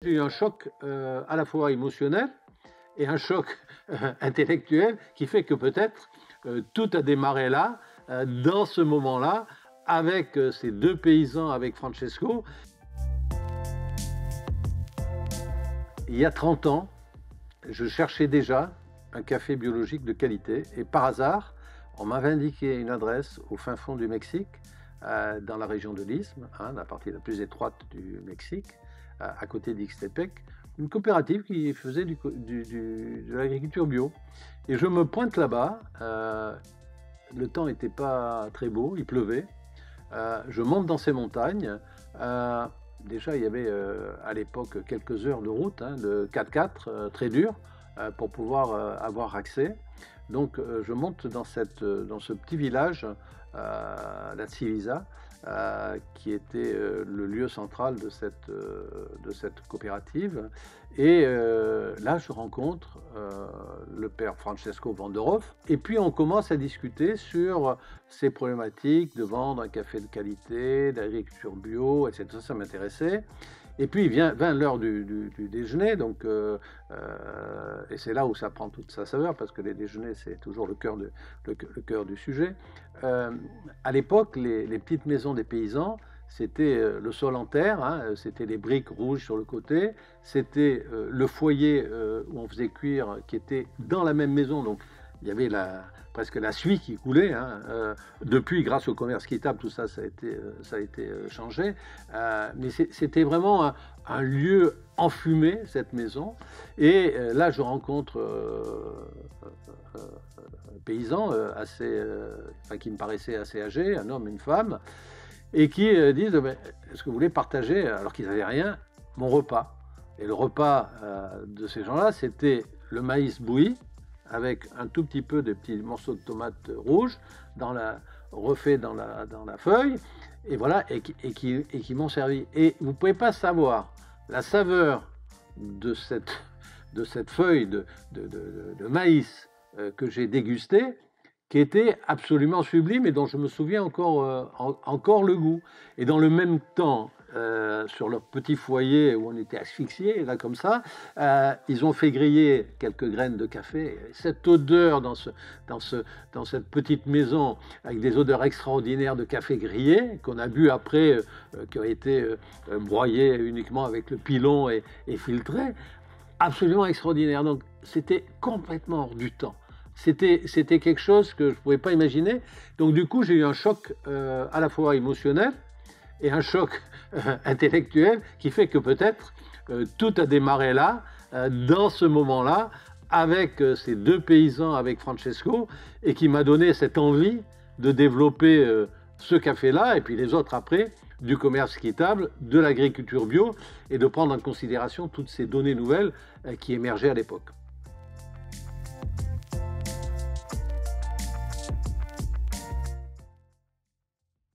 J'ai eu un choc à la fois émotionnel et un choc intellectuel qui fait que peut-être tout a démarré là, dans ce moment-là, avec ces deux paysans, avec Francesco. Il y a 30 ans, je cherchais déjà un café biologique de qualité et par hasard, on m'avait indiqué une adresse au fin fond du Mexique, dans la région de l'Isthme, la partie la plus étroite du Mexique, à côté d'Ixtepec, une coopérative qui faisait de l'agriculture bio. Et je me pointe là-bas, le temps n'était pas très beau, il pleuvait, je monte dans ces montagnes, déjà il y avait à l'époque quelques heures de route, de 4x4, très dur, pour pouvoir avoir accès. Donc je monte dans ce petit village, la Civisa, qui était le lieu central de cette coopérative. Et là, je rencontre le père Francesco Vanderhoff. Et puis, on commence à discuter sur ces problématiques de vendre un café de qualité, d'agriculture bio, etc. Ça m'intéressait. Et puis vint l'heure du déjeuner, donc, et c'est là où ça prend toute sa saveur, parce que les déjeuners, c'est toujours le cœur du sujet. À l'époque, les petites maisons des paysans, c'était le sol en terre, c'était les briques rouges sur le côté, c'était le foyer où on faisait cuire, qui était dans la même maison, donc il y avait presque la suie qui coulait. Depuis, grâce au commerce équitable, tout ça, ça a été changé. Mais c'était vraiment un lieu enfumé, cette maison. Et là, je rencontre un paysan qui me paraissait assez âgé, un homme, une femme, et qui disent est-ce que vous voulez partager, alors qu'ils n'avaient rien, mon repas. Et le repas de ces gens-là, c'était le maïs bouilli, avec un tout petit peu de petits morceaux de tomates rouges refait dans la feuille, et voilà, et qui m'ont servi. Et vous ne pouvez pas savoir la saveur de cette feuille de maïs que j'ai dégustée, qui était absolument sublime et dont je me souviens encore le goût. Et dans le même temps, sur leur petit foyer où on était asphyxiés, là comme ça, ils ont fait griller quelques graines de café. Cette odeur dans cette petite maison, avec des odeurs extraordinaires de café grillé, qu'on a bu après, qui a été broyé uniquement avec le pilon et filtré, absolument extraordinaire. Donc c'était complètement hors du temps. C'était quelque chose que je ne pouvais pas imaginer. Donc du coup, j'ai eu un choc à la fois émotionnel et un choc intellectuel qui fait que peut-être tout a démarré là, dans ce moment-là, avec ces deux paysans, avec Francesco, et qui m'a donné cette envie de développer ce café-là, et puis les autres après, du commerce équitable, de l'agriculture bio, et de prendre en considération toutes ces données nouvelles qui émergeaient à l'époque.